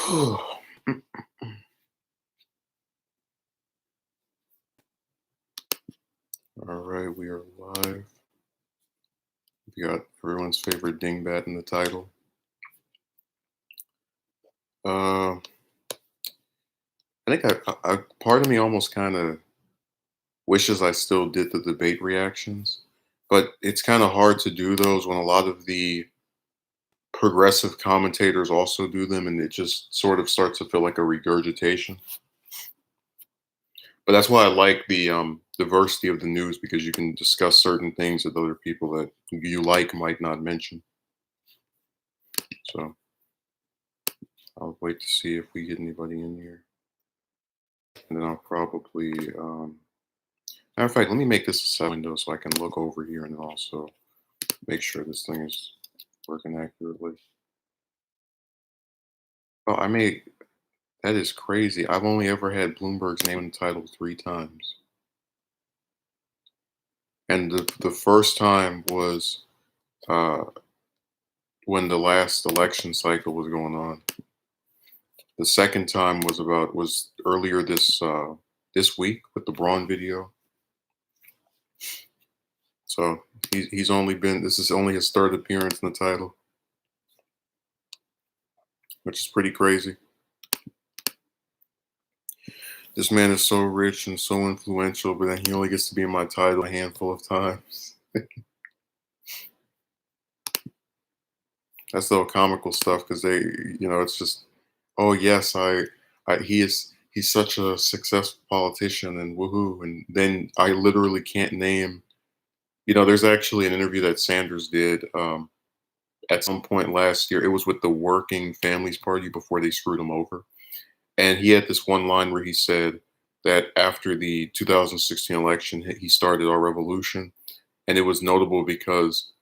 All right, we are live. We got everyone's favorite dingbat in the title. I think part of me almost kind of wishes I still did the debate reactions, but it's kind of hard to do those when a lot of the progressive commentators also do them, and it just sort of starts to feel like a regurgitation. But that's why I like the diversity of the news because you can discuss certain things that other people that you like might not mention. So I'll wait to see if we get anybody in here, and then I'll probably. Matter of fact, let me make this a side window so I can look over here and also make sure this thing is working accurately. Oh, I may. That is crazy. I've only ever had Bloomberg's name in the title 3 times, and the first time was uh, when the last election cycle was going on. The second time was earlier this week with the Braun video. So he's only been, this is only his third appearance in the title, which is pretty crazy. This man is so rich and so influential, but then he only gets to be in my title a handful of times. That's the comical stuff because it's just, oh yes, he's such a successful politician and woohoo, and then I literally can't name. There's actually an interview that Sanders did at some point last year. It was with the Working Families Party before they screwed him over. And he had this one line where he said that after the 2016 election, he started our revolution. And it was notable because,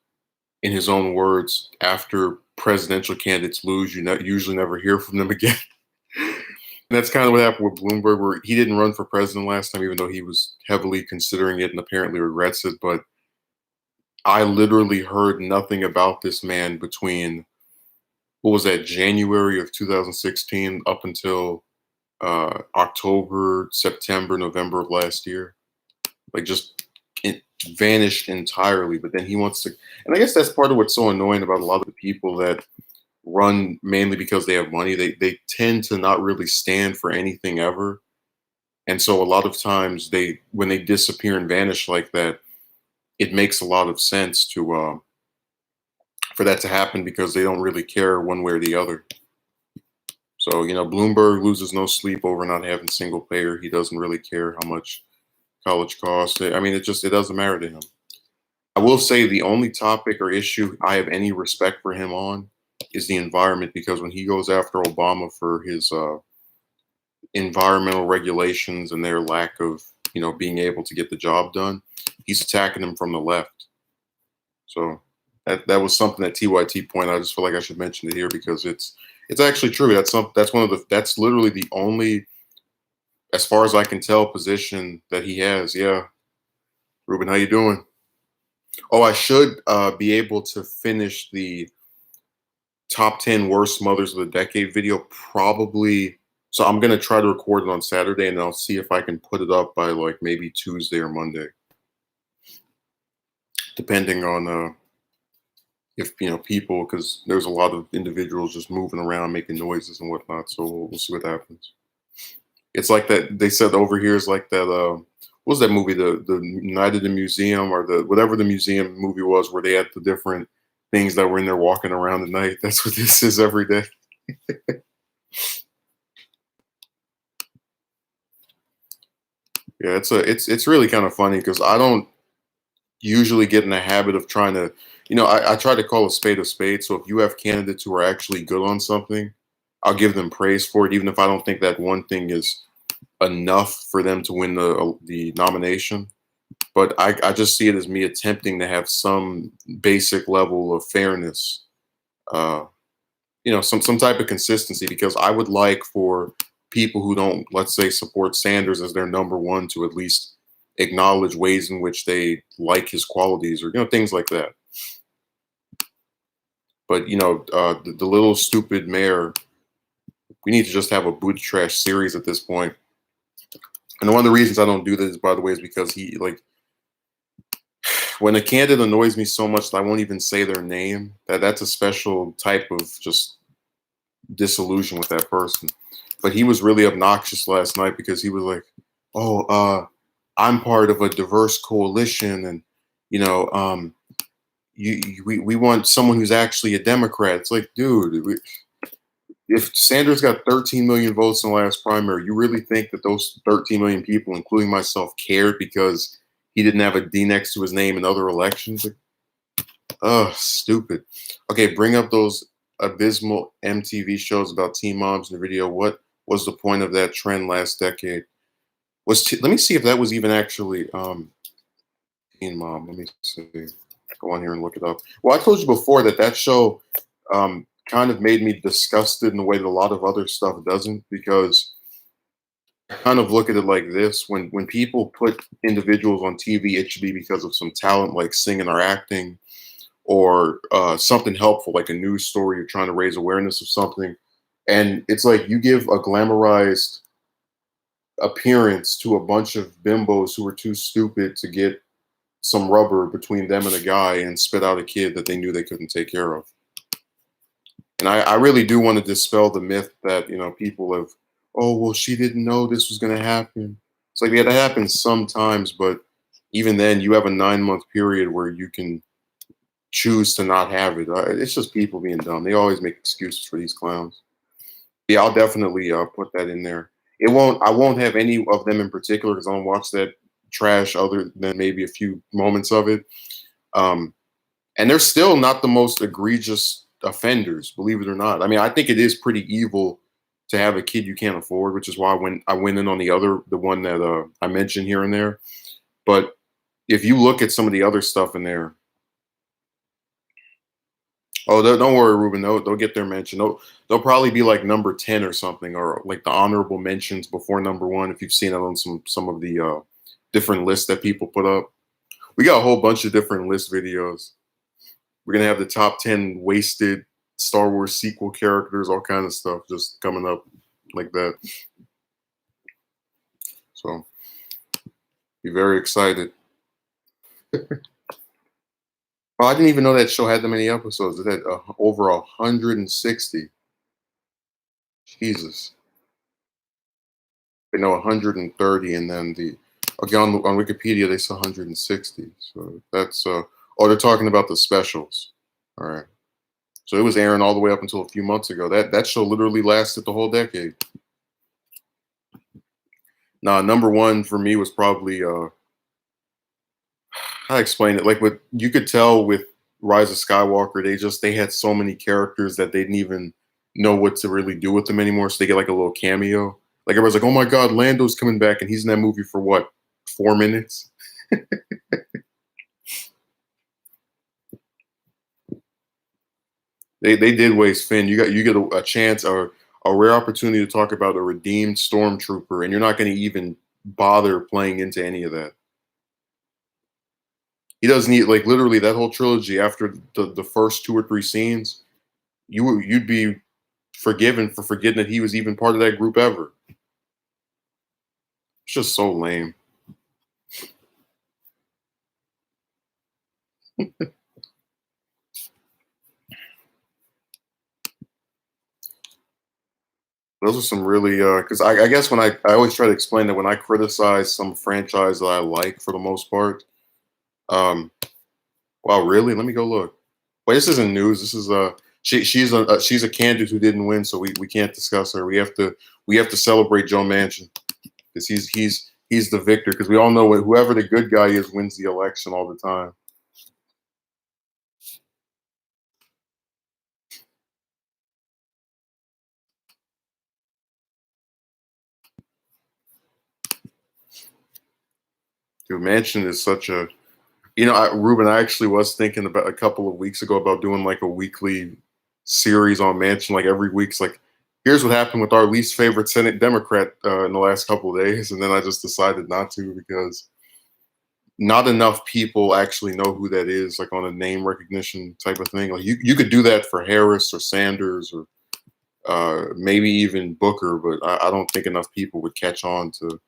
in his own words, after presidential candidates lose, you usually never hear from them again. And that's kind of what happened with Bloomberg, where he didn't run for president last time, even though he was heavily considering it and apparently regrets it. But I literally heard nothing about this man between, what was that, January of 2016 up until October, September, November of last year. Like, just it vanished entirely. But then he wants to, and I guess that's part of what's so annoying about a lot of the people that run mainly because they have money. They tend to not really stand for anything ever. And so a lot of times when they disappear and vanish like that, it makes a lot of sense to for that to happen because they don't really care one way or the other. So, Bloomberg loses no sleep over not having single payer. He doesn't really care how much college costs. I mean, it doesn't matter to him. I will say the only topic or issue I have any respect for him on is the environment, because when he goes after Obama for his environmental regulations and their lack of, being able to get the job done, he's attacking him from the left. So that was something that TYT pointed out. I just feel like I should mention it here because it's actually true. That's literally the only, as far as I can tell, position that he has. Yeah. Ruben, how you doing? Oh, I should be able to finish the top 10 worst mothers of the decade video probably. So I'm going to try to record it on Saturday, and I'll see if I can put it up by like maybe Tuesday or Monday, depending on if people, because there's a lot of individuals just moving around making noises and whatnot. So we'll see what happens. It's like that. They said over here is like that. What was that movie? The Night of the Museum, or the whatever the museum movie was, where they had the different things that were in there walking around at night. That's what this is every day. Yeah, it's really kind of funny because I don't usually get in the habit of trying to, I try to call a spade a spade. So if you have candidates who are actually good on something, I'll give them praise for it, even if I don't think that one thing is enough for them to win the nomination. But I just see it as me attempting to have some basic level of fairness, some type of consistency, because I would like for people who don't, let's say, support Sanders as their number one to at least acknowledge ways in which they like his qualities, or things like that. But the little stupid mayor We need to just have a boot trash series at this point. And one of the reasons I don't do this, by the way, is because he like when a candidate annoys me so much that I won't even say their name. That's a special type of just disillusion with that person. But he was really obnoxious last night because he was like, "Oh, I'm part of a diverse coalition, and you know, we want someone who's actually a Democrat." It's like, dude, if Sanders got 13 million votes in the last primary, you really think that those 13 million people, including myself, cared because he didn't have a D next to his name in other elections? Like, oh, stupid. Okay, bring up those abysmal MTV shows about teen moms in the video. What was the point of that trend last decade? Let me see if that was even actually teen mom. Let me see. Go on here and look it up. Well, I told you before that that show kind of made me disgusted in a way that a lot of other stuff doesn't, because I kind of look at it like this: when people put individuals on TV, it should be because of some talent like singing or acting, or something helpful like a news story. You're trying to raise awareness of something, and it's like you give a glamorized appearance to a bunch of bimbos who were too stupid to get some rubber between them and a guy and spit out a kid that they knew they couldn't take care of. And I really do want to dispel the myth that, people have, oh, well, she didn't know this was going to happen. It's like, yeah, that happens sometimes, but even then, you have a 9-month period where you can choose to not have it. It's just people being dumb. They always make excuses for these clowns. Yeah, I'll definitely put that in there. I won't have any of them in particular because I don't watch that trash other than maybe a few moments of it. Um, and they're still not the most egregious offenders, believe it or not. I mean, I think it is pretty evil to have a kid you can't afford, which is why when I went in on the one that I mentioned here and there. But if you look at some of the other stuff in there, oh, don't worry, Ruben. They'll get their mention. They'll probably be like number 10 or something, or like the honorable mentions before number one. If you've seen it on some of the different lists that people put up, we got a whole bunch of different list videos. We're gonna have the top 10 wasted Star Wars sequel characters, all kind of stuff, just coming up like that. So, be very excited. Oh, I didn't even know that show had that many episodes. It had over 160. Jesus. They know 130, and then on Wikipedia they saw 160. So that's oh, they're talking about the specials. All right. So it was airing all the way up until a few months ago. That show literally lasted the whole decade. Nah, number one for me was probably how to explain it. Like what you could tell with Rise of Skywalker, they had so many characters that they didn't even know what to really do with them anymore. So they get like a little cameo. Like everybody's like, "Oh my God, Lando's coming back," and he's in that movie for what, 4 minutes? They did waste Finn. You get a chance or a rare opportunity to talk about a redeemed stormtrooper, and you're not going to even bother playing into any of that. He doesn't need, like, literally that whole trilogy. After the first 2 or 3 scenes, you'd be forgiven for forgetting that he was even part of that group ever. It's just so lame. Those are some really because I guess when I always try to explain that when I criticize some franchise that I like for the most part. Um, wow, really? Let me go look. Wait, this isn't news. This is she's a candidate who didn't win, so we can't discuss her. We have to celebrate Joe Manchin because he's the victor, because we all know whoever the good guy is wins the election all the time. Dude, Manchin is such a Ruben. I actually was thinking about a couple of weeks ago about doing like a weekly series on Manchin, like every week's like, here's what happened with our least favorite Senate Democrat in the last couple of days, and then I just decided not to because not enough people actually know who that is, like on a name recognition type of thing. Like you could do that for Harris or Sanders or maybe even Booker, but I don't think enough people would catch on to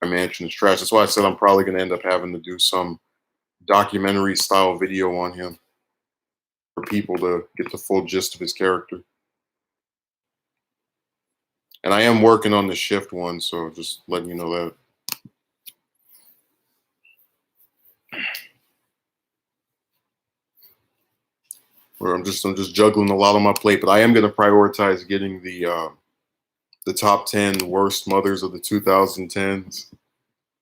my mansion is trash. That's why I said I'm probably going to end up having to do some documentary style video on him for people to get the full gist of his character. And I am working on the shift one, so just letting you know that. Where I'm just juggling a lot on my plate, but I am going to prioritize getting the top 10 worst mothers of the 2010s.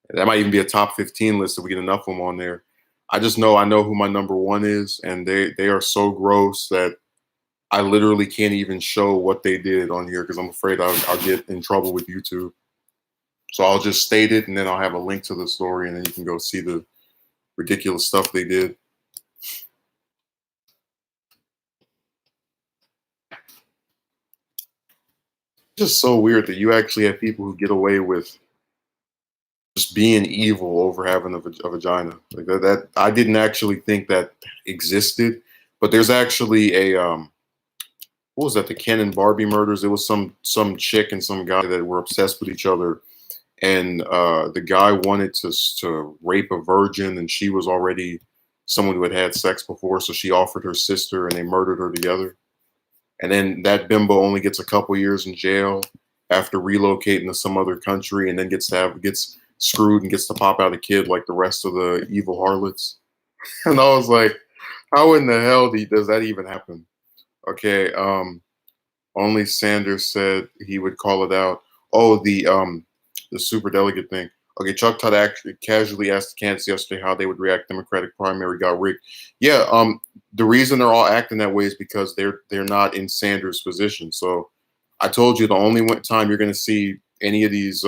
That might even be a top 15 list if we get enough of them on there. I know who my number one is, and they are so gross that I literally can't even show what they did on here because I'm afraid I'll get in trouble with YouTube. So I'll just state it, and then I'll have a link to the story, and then you can go see the ridiculous stuff they did. It's just so weird that you actually have people who get away with just being evil over having a vagina. Like that I didn't actually think that existed, but there's actually a what was that? The Ken and Barbie murders. It was some chick and some guy that were obsessed with each other, and the guy wanted to rape a virgin, and she was already someone who had had sex before, so she offered her sister, and they murdered her together. And then that bimbo only gets a couple years in jail after relocating to some other country, and then gets screwed and gets to pop out a kid like the rest of the evil harlots. And I was like, how in the hell does that even happen? Okay, only Sanders said he would call it out. Oh, the super delegate thing. Okay, Chuck Todd actually casually asked the candidates yesterday how they would react. Democratic primary got rigged. Yeah, the reason they're all acting that way is because they're not in Sanders' position. So I told you the only time you're going to see any of these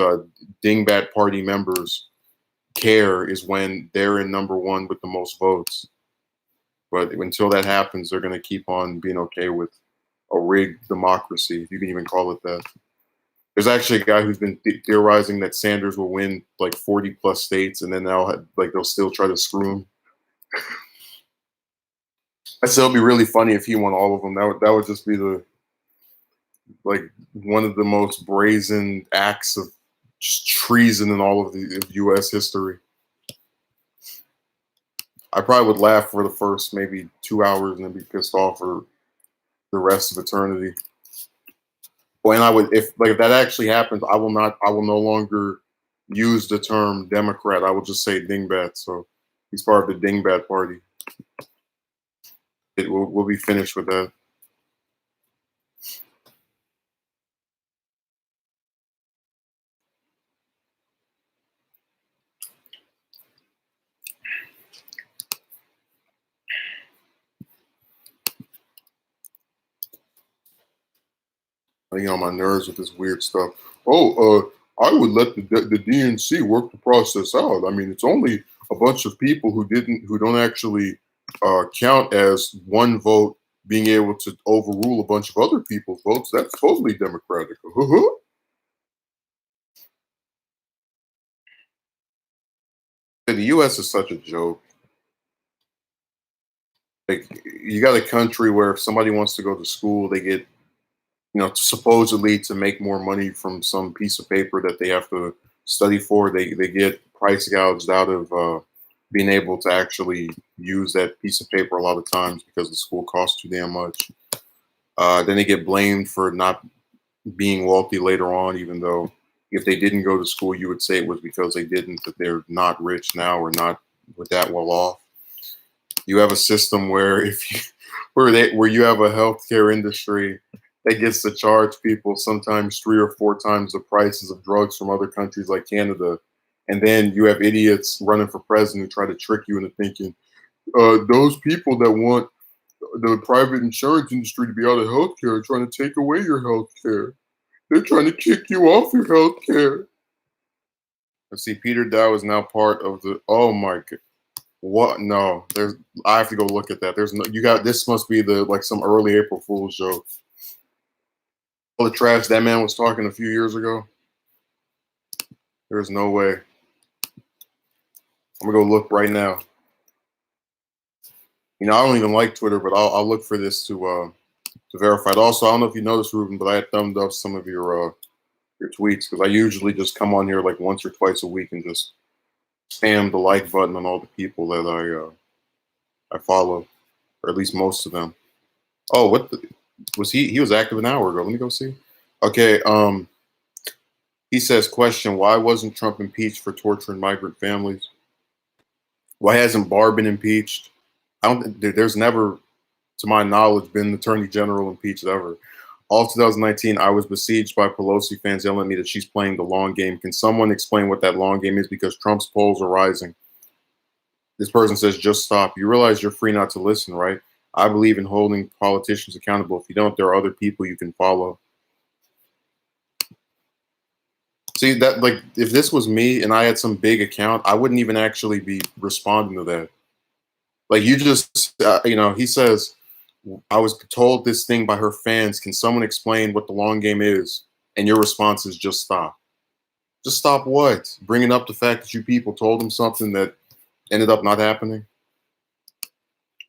dingbat party members care is when they're in number one with the most votes. But until that happens, they're going to keep on being okay with a rigged democracy, if you can even call it that. There's actually a guy who's been theorizing that Sanders will win like 40 plus states, and then they'll still try to screw him. I said it'd be really funny if he won all of them. That would just be like one of the most brazen acts of treason in all of the U.S. history. I probably would laugh for the first maybe 2 hours and then be pissed off for the rest of eternity. And I would, if that actually happens, I will no longer use the term Democrat. I will just say dingbat. So he's part of the dingbat party. We'll be finished with that. I get on my nerves with this weird stuff. Oh, I would let the DNC work the process out. I mean, it's only a bunch of people who don't actually count as one vote being able to overrule a bunch of other people's votes. That's totally democratic. The U.S. is such a joke. Like you got a country where if somebody wants to go to school, they get supposedly to make more money from some piece of paper that they have to study for. They get price gouged out of being able to actually use that piece of paper a lot of times because the school costs too damn much. Then they get blamed for not being wealthy later on, even though if they didn't go to school, you would say it was because they didn't, that they're not rich now or not with that well off. You have a system where where you have a healthcare industry that gets to charge people sometimes 3 or 4 times the prices of drugs from other countries like Canada. And then you have idiots running for president who try to trick you into thinking, those people that want the private insurance industry to be out of healthcare are trying to take away your healthcare. They're trying to kick you off your healthcare. Let's see, Peter Dow is now part of the. Oh my god, what? No, I have to go look at that. There's no. You got this. Must be some early April Fool's joke. All the trash that man was talking a few years ago. There's no way. I'm gonna go look right now. I don't even like Twitter, but I'll look for this to verified. Also, I don't know if you noticed, Ruben, but I had thumbed up some of your tweets because I usually just come on here like once or twice a week and just spam the like button on all the people that I follow, or at least most of them. Oh, what was he? He was active an hour ago. Let me go see. Okay. He says, question: why wasn't Trump impeached for torturing migrant families? Why hasn't Barr been impeached? I don't. There's never, to my knowledge, been an attorney general impeached ever. All of 2019, I was besieged by Pelosi fans yelling at me that she's playing the long game. Can someone explain what that long game is? Because Trump's polls are rising. This person says, just stop. You realize you're free not to listen, right? I believe in holding politicians accountable. If you don't, there are other people you can follow. See, that, like, if this was me and I had some big account, I wouldn't even actually be responding to that. Like, you just, he says, I was told this thing by her fans. Can someone explain what the long game is? And your response is just stop. Just stop what? Bringing up the fact that you people told him something that ended up not happening?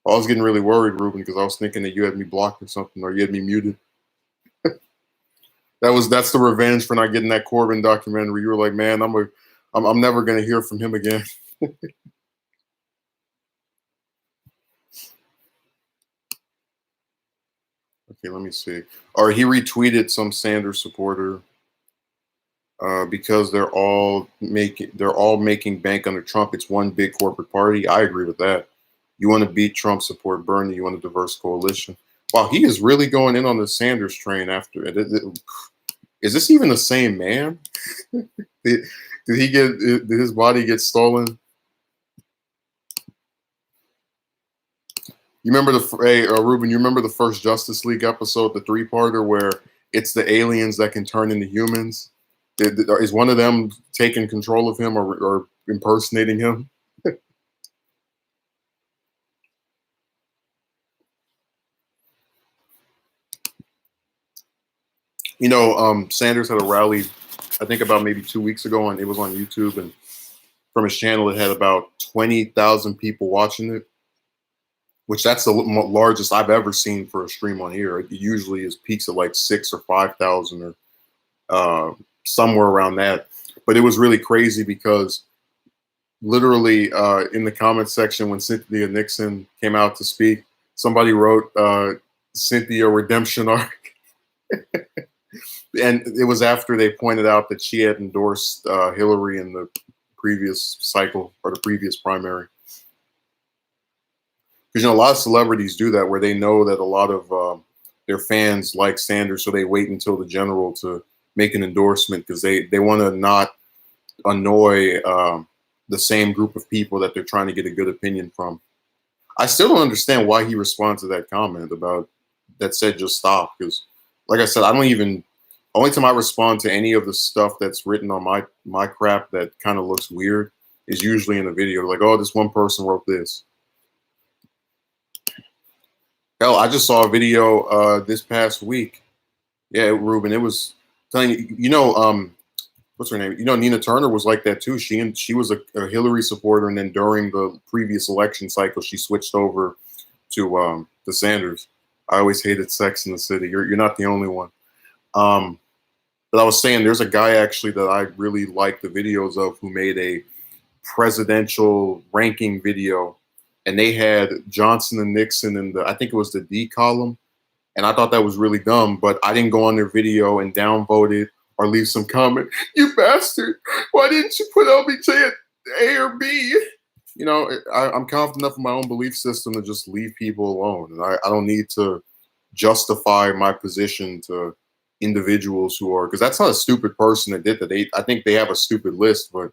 I was getting really worried, Ruben, because I was thinking that you had me blocked or something, or you had me muted. That's the revenge for not getting that Corbin documentary. You were like, man, I'm never gonna hear from him again. Okay, let me see. Or he retweeted some Sanders supporter because they're all making bank under Trump. It's one big corporate party. I agree with that. You want to beat Trump, support Bernie. You want a diverse coalition. Wow, he is really going in on the Sanders train after it. Is this even the same man? did his body get stolen? You remember Ruben? You remember the first Justice League episode, the three-parter, where it's the aliens that can turn into humans? Is one of them taking control of him or impersonating him? Sanders had a rally, I think about maybe 2 weeks ago, and it was on YouTube, and from his channel, it had about 20,000 people watching it, which that's the largest I've ever seen for a stream on here. It usually is peaks at like 6 or 5,000 or somewhere around that. But it was really crazy because literally in the comment section when Cynthia Nixon came out to speak, somebody wrote Cynthia redemption arc. And it was after they pointed out that she had endorsed Hillary in the previous cycle or the previous primary. Because a lot of celebrities do that, where they know that a lot of their fans like Sanders, so they wait until the general to make an endorsement because they want to not annoy the same group of people that they're trying to get a good opinion from. I still don't understand why he responded to that comment about that said just stop, because like I said, I don't even, only time I respond to any of the stuff that's written on my crap that kind of looks weird is usually in a video. Like, oh, this one person wrote this. Hell, I just saw a video this past week. Yeah, Ruben, it was telling you, what's her name? Nina Turner was like that too. She was a Hillary supporter, and then during the previous election cycle, she switched over to Sanders. I always hated Sex in the City. You're not the only one. But I was saying there's a guy actually that I really like the videos of who made a presidential ranking video, and they had Johnson and Nixon in I think it was the D column. And I thought that was really dumb, but I didn't go on their video and downvote it or leave some comment. You bastard! Why didn't you put LBJ at A or B? I'm confident enough in my own belief system to just leave people alone. And I don't need to justify my position to individuals who are, because that's not a stupid person that did that. I think they have a stupid list, but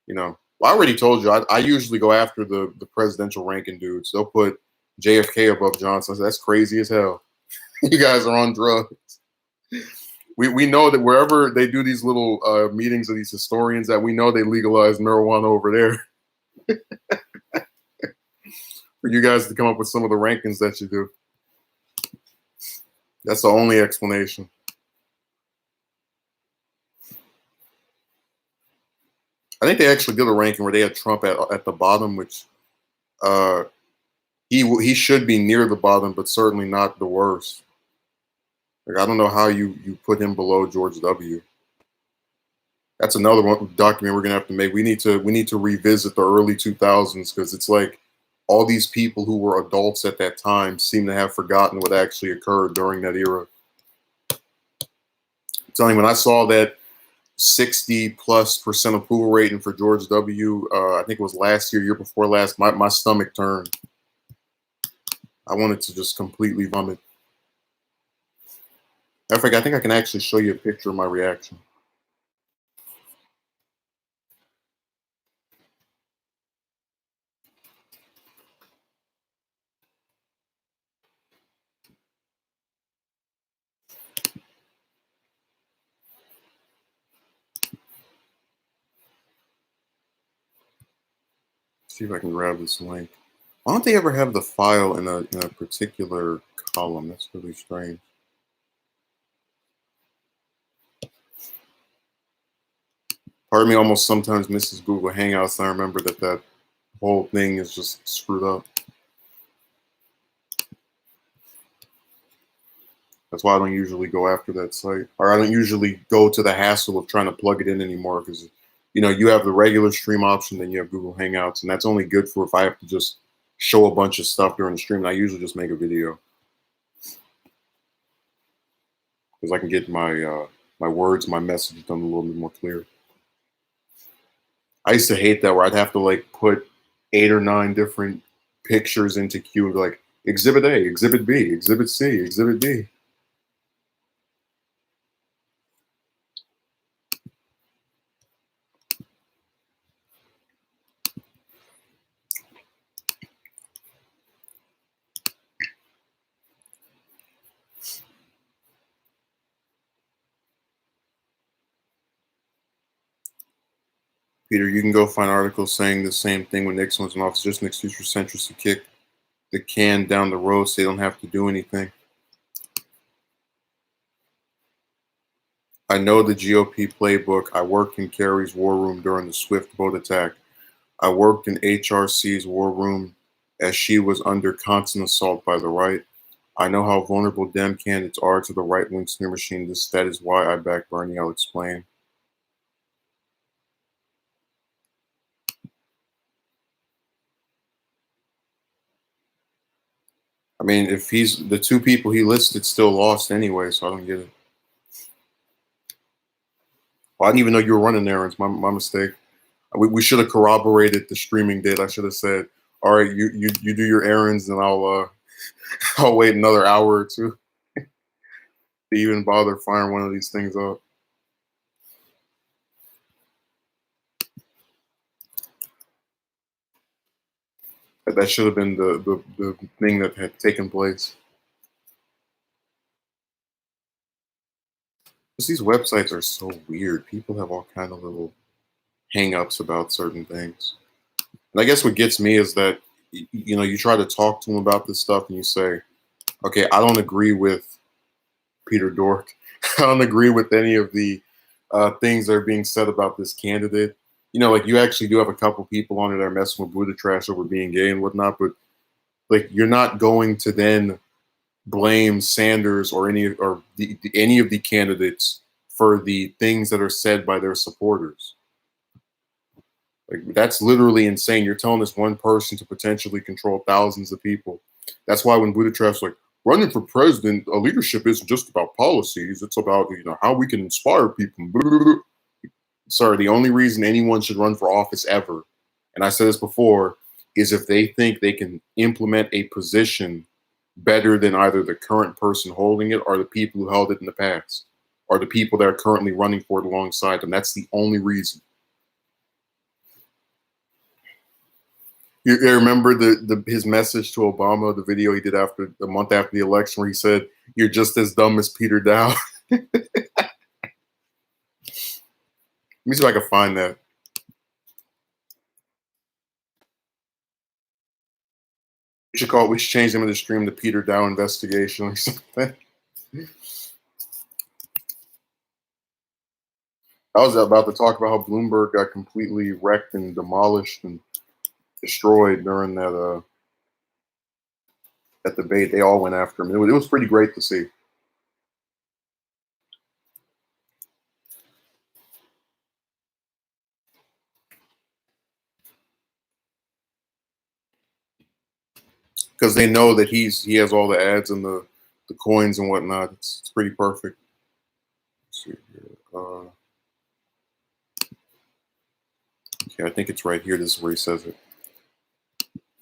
well, I already told you, I usually go after the presidential ranking dudes. They'll put JFK above Johnson. So that's crazy as hell. You guys are on drugs. We know that wherever they do these little meetings of these historians, that we know they legalize marijuana over there. For you guys to come up with some of the rankings that you do. That's the only explanation. I think they actually did a ranking where they had Trump at the bottom, which he should be near the bottom, but certainly not the worst. Like I don't know how you put him below George W. That's another one document we're gonna have to make. We need to revisit the early 2000s because it's like all these people who were adults at that time seem to have forgotten what actually occurred during that era. I'm telling you, when I saw that 60+% approval rating for George W. I think it was last year, year before last. My stomach turned. I wanted to just completely vomit. Matter of fact, I think I can actually show you a picture of my reaction. See if I can grab this link. Why don't they ever have the file in a particular column? That's really strange. Part of me almost sometimes misses Google Hangouts, and I remember that whole thing is just screwed up. That's why I don't usually go after that site, or I don't usually go to the hassle of trying to plug it in anymore. Because you have the regular stream option, then you have Google Hangouts, and that's only good for if I have to just show a bunch of stuff during the stream. And I usually just make a video because I can get my words, my message done a little bit more clear. I used to hate that where I'd have to like put 8 or 9 different pictures into queue and be like Exhibit A, Exhibit B, Exhibit C, Exhibit D. Peter, you can go find articles saying the same thing when Nixon was in office. Just an excuse for centrists to kick the can down the road so they don't have to do anything. I know the GOP playbook. I worked in Kerry's war room during the Swift boat attack. I worked in HRC's war room as she was under constant assault by the right. I know how vulnerable Dem candidates are to the right-wing smear machine. That is why I back Bernie. I'll explain. I mean, if he's the 2 people he listed still lost anyway, so I don't get it. Well, I didn't even know you were running errands. My mistake. We should have corroborated the streaming date. I should have said, "All right, you do your errands, and I'll I'll wait another hour or two to even bother firing one of these things up." That should have been the thing that had taken place. Just these websites are so weird. People have all kind of little hang-ups about certain things. And I guess what gets me is that you try to talk to them about this stuff and you say, okay, I don't agree with Peter Dork. I don't agree with any of the things that are being said about this candidate. Like you actually do have a couple people on it that are messing with Buddha trash over being gay and whatnot, but like you're not going to then blame Sanders or any of the candidates for the things that are said by their supporters. Like that's literally insane. You're telling this one person to potentially control thousands of people. That's why when Buttigieg's like running for president, leadership isn't just about policies. It's about how we can inspire people. Sorry, the only reason anyone should run for office ever, and I said this before, is if they think they can implement a position better than either the current person holding it or the people who held it in the past, or the people that are currently running for it alongside them. That's the only reason. You remember his message to Obama, the video he did after a month after the election, where he said, "You're just as dumb as Peter Dow." Let me see if I can find that. We should change the name of the stream to Peter Dow investigation or something. I was about to talk about how Bloomberg got completely wrecked and demolished and destroyed during that debate. They all went after him. It was pretty great to see. because they know that he has all the ads and the coins and whatnot. It's pretty perfect. Let's see here. Okay, I think it's right here. This is where he says it.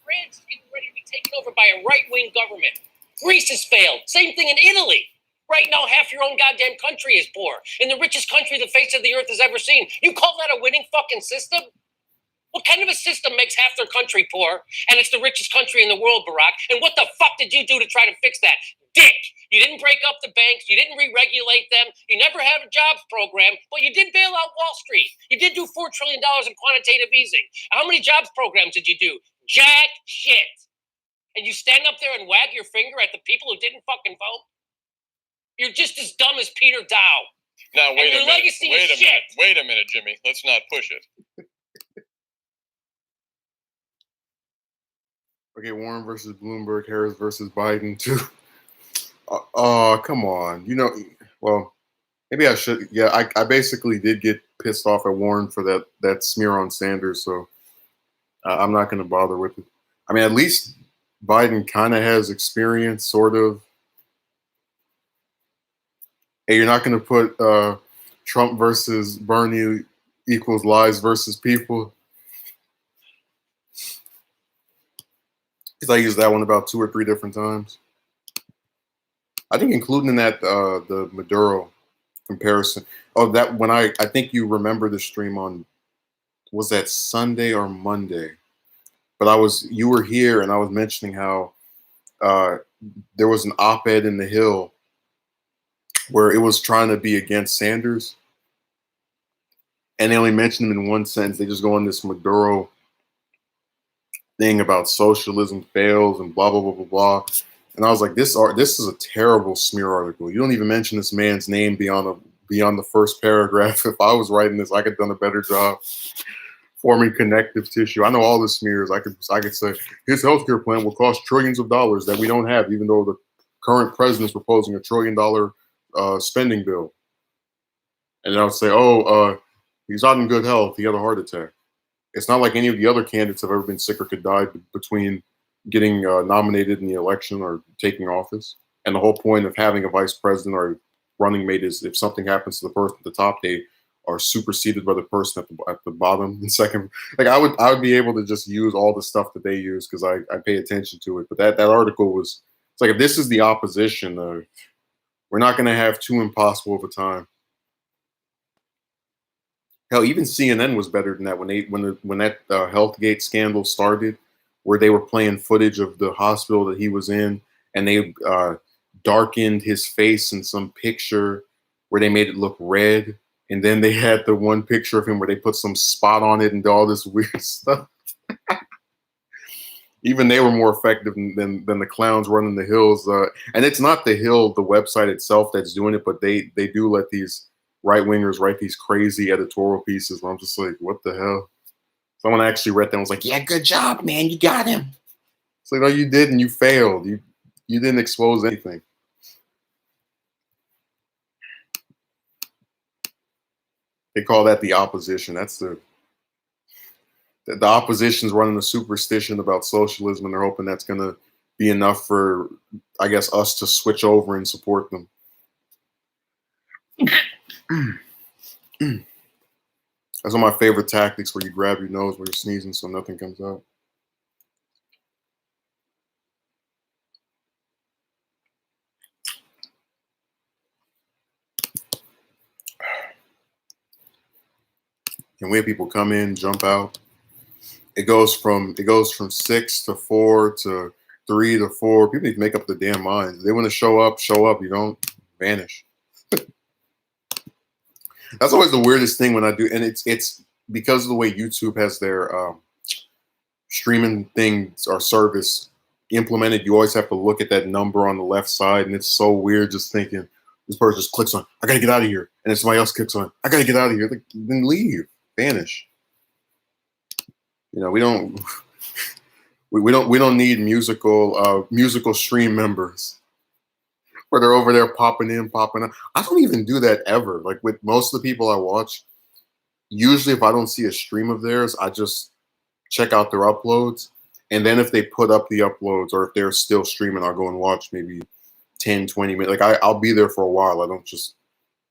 France is getting ready to be taken over by a right-wing government. Greece has failed. Same thing in Italy. Right now, half your own goddamn country is poor. In the richest country the face of the earth has ever seen. You call that a winning fucking system? What kind of a system makes half their country poor, and it's the richest country in the world, Barack? And what the fuck did you do to try to fix that? Dick! You didn't break up the banks. You didn't re-regulate them. You never had a jobs program, but you did bail out Wall Street. You did do $4 trillion in quantitative easing. How many jobs programs did you do? Jack shit. And you stand up there and wag your finger at the people who didn't fucking vote? You're just as dumb as Peter Dow. Now, wait a minute. Shit. Wait a minute, Jimmy. Let's not push it. Okay, Warren versus Bloomberg, Harris versus Biden, too. Oh, come on. Well, maybe I should. Yeah, I basically did get pissed off at Warren for that smear on Sanders, so I'm not going to bother with it. I mean, at least Biden kind of has experience, sort of. Hey, you're not going to put Trump versus Bernie equals lies versus people. Because I used that one about 2 or 3 different times. I think including in that the Maduro comparison. Oh, that when I think you remember the stream on, was that Sunday or Monday? But you were here and I was mentioning how there was an op-ed in The Hill where it was trying to be against Sanders. And they only mentioned him in one sentence. They just go on this Maduro thing about socialism fails and blah, blah, blah, blah, blah. And I was like, this is a terrible smear article. You don't even mention this man's name beyond the first paragraph. If I was writing this, I could have done a better job forming connective tissue. I know all the smears. I could say his healthcare plan will cost trillions of dollars that we don't have, even though the current president is proposing $1 trillion spending bill. And then I would say, he's not in good health. He had a heart attack. It's not like any of the other candidates have ever been sick or could die between getting nominated in the election or taking office. And the whole point of having a vice president or a running mate is if something happens to the person at the top, they are superseded by the person at the bottom and second. Like I would be able to just use all the stuff that they use because I pay attention to it. But that article was, it's like, if this is the opposition, we're not going to have too impossible of a time. Hell, even CNN was better than that when that Healthgate scandal started, where they were playing footage of the hospital that he was in, and they darkened his face in some picture where they made it look red, and then they had the one picture of him where they put some spot on it and all this weird stuff. Even they were more effective than the clowns running the hills. And it's not the Hill, the website itself, that's doing it, but they do let these right-wingers write these crazy editorial pieces where I'm just like, what the hell? Someone actually read them and was like, yeah, good job, man. You got him. It's like, no, you didn't. You failed. You didn't expose anything. They call that the opposition. That's the opposition's running a superstition about socialism, and they're hoping that's going to be enough for, I guess, us to switch over and support them. That's one of my favorite tactics, where you grab your nose when you're sneezing so nothing comes out. And we have people come in, jump out. It goes from 6 to 4 to 3 to 4. People need to make up their damn minds. They want to show up, show up. You don't, vanish. That's always the weirdest thing when I do, and it's because of the way YouTube has their streaming things or service implemented. You always have to look at that number on the left side, and it's so weird just thinking this person just clicks on, I gotta get out of here, and then somebody else clicks on, I gotta get out of here. Like, then leave, vanish. You know, we don't need musical stream members where they're over there popping in, popping out. I don't even do that ever. Like with most of the people I watch, usually if I don't see a stream of theirs, I just check out their uploads. And then if they put up the uploads or if they're still streaming, I'll go and watch maybe 10, 20 minutes. Like I'll be there for a while. I don't just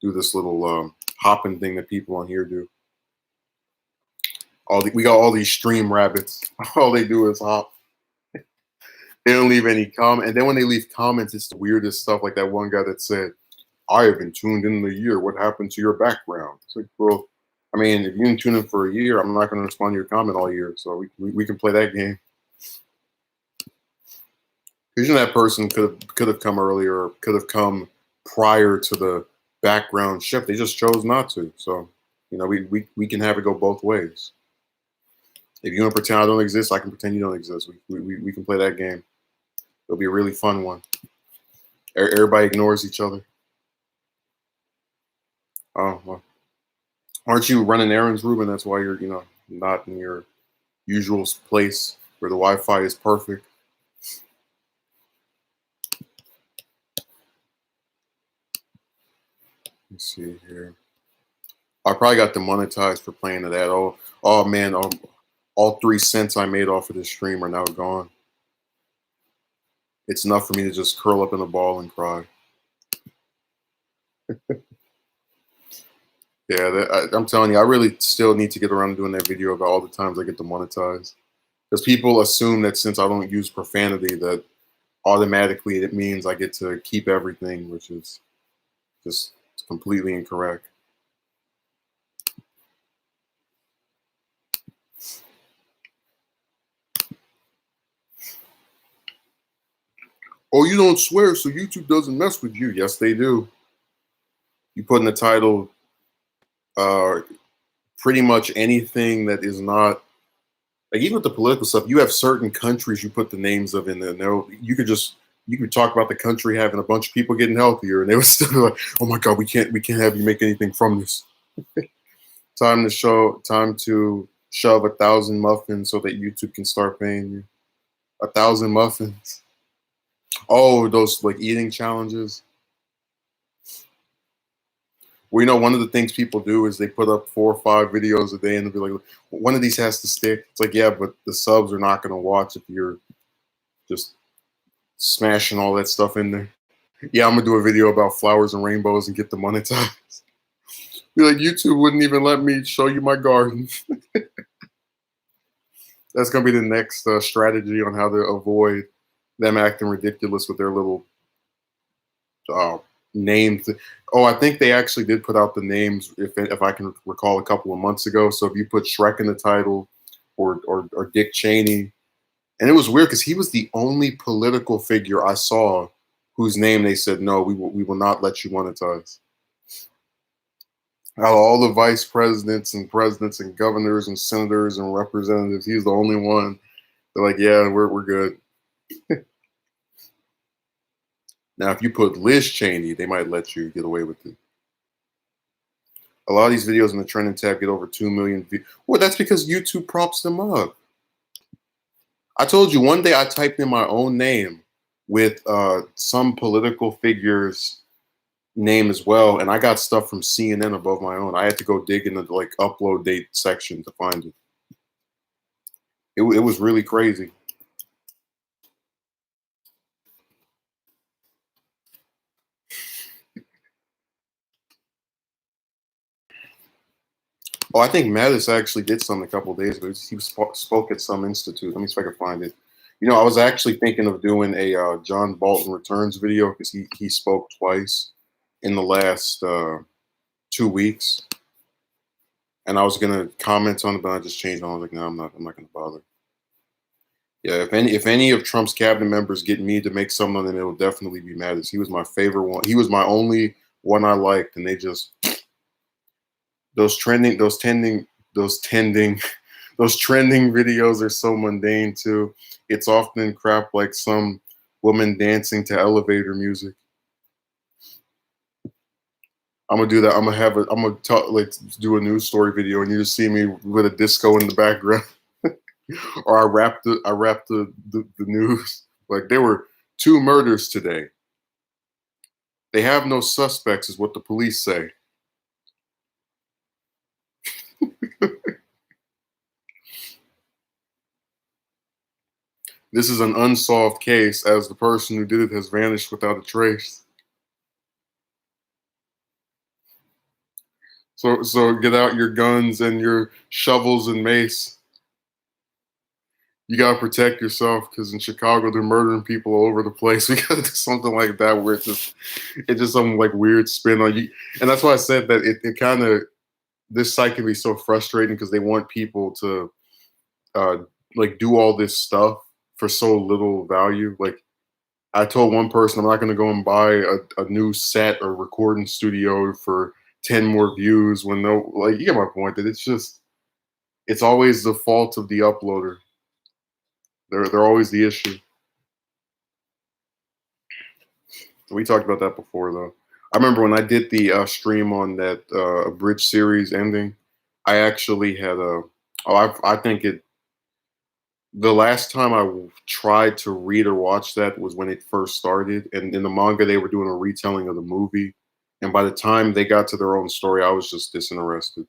do this little hopping thing that people on here do. We got all these stream rabbits. All they do is hop. They don't leave any comment. And then when they leave comments, it's the weirdest stuff. Like that one guy that said, "I haven't tuned in a year. What happened to your background?" It's like, well, I mean, if you didn't tune in for a year, I'm not going to respond to your comment all year. So we can play that game. Because that person could have come earlier, or could have come prior to the background shift. They just chose not to. So, we can have it go both ways. If you want to pretend I don't exist, I can pretend you don't exist. We can play that game. It'll be a really fun one. Everybody ignores each other. Oh, well. Aren't you running errands, Ruben? That's why you're, not in your usual place where the Wi-Fi is perfect. Let's see here. I probably got demonetized for playing to that. Oh man, all 3 cents I made off of this stream are now gone. It's enough for me to just curl up in a ball and cry. Yeah, I'm telling you, I really still need to get around to doing that video about all the times I get demonetized. Because people assume that since I don't use profanity, that automatically it means I get to keep everything, which is just completely incorrect. Oh, you don't swear, so YouTube doesn't mess with you. Yes, they do. You put in the title pretty much anything that is not, like even with the political stuff, you have certain countries you put the names of in there. You could talk about the country having a bunch of people getting healthier, and they would still be like, "Oh my God, we can't have you make anything from this." Time to shove 1,000 muffins so that YouTube can start paying you. 1,000 muffins. Oh, those like eating challenges. Well, one of the things people do is they put up 4 or 5 videos a day and they'll be like, one of these has to stick. It's like, yeah, but the subs are not going to watch if you're just smashing all that stuff in there. Yeah, I'm going to do a video about flowers and rainbows and get demonetized. Be like, YouTube wouldn't even let me show you my garden. That's going to be the next strategy on how to avoid them acting ridiculous with their little names. Oh, I think they actually did put out the names, if I can recall, a couple of months ago. So if you put Shrek in the title or Dick Cheney, and it was weird because he was the only political figure I saw whose name they said, no, we will not let you monetize. Out of all the vice presidents and governors and senators and representatives, he's the only one. They're like, yeah, we're good. Now, if you put Liz Cheney, they might let you get away with it. A lot of these videos in the trending tab get over 2 million views. Well, that's because YouTube props them up. I told you one day I typed in my own name with some political figure's name as well, and I got stuff from CNN above my own. I had to go dig in the upload date section to find it. It was really crazy. Oh, I think Mattis actually did something a couple of days ago. He spoke at some institute. Let me see if I can find it. I was actually thinking of doing a John Bolton returns video because he spoke twice in the last 2 weeks, and I was gonna comment on it, but I just changed. I was like, no, I'm not gonna bother. Yeah, if any of Trump's cabinet members get me to make something, then it'll definitely be Mattis. He was my favorite one. He was my only one I liked, and they just. Those trending videos are so mundane too. It's often crap like some woman dancing to elevator music. I'm gonna do that. I'm gonna do a news story video, and you just see me with a disco in the background, or I rap the news. Like there were 2 murders today. They have no suspects, is what the police say. This is an unsolved case, as the person who did it has vanished without a trace. So get out your guns and your shovels and mace. You gotta protect yourself, because in Chicago they're murdering people all over the place. We gotta do something like that where it's just some like weird spin on you. And that's why I said that it kind of, this site can be so frustrating because they want people to uh like do all this stuff for so little value. Like I told one person I'm not gonna go and buy a new set or recording studio for 10 more views when no, like, you get my point, that it's always the fault of the uploader. They're always the issue. We talked about that before, though. I remember when I did the stream on that Bridge series ending, I actually had a. Oh, I think it. The last time I tried to read or watch that was when it first started, and in the manga they were doing a retelling of the movie, and by the time they got to their own story, I was just disinterested.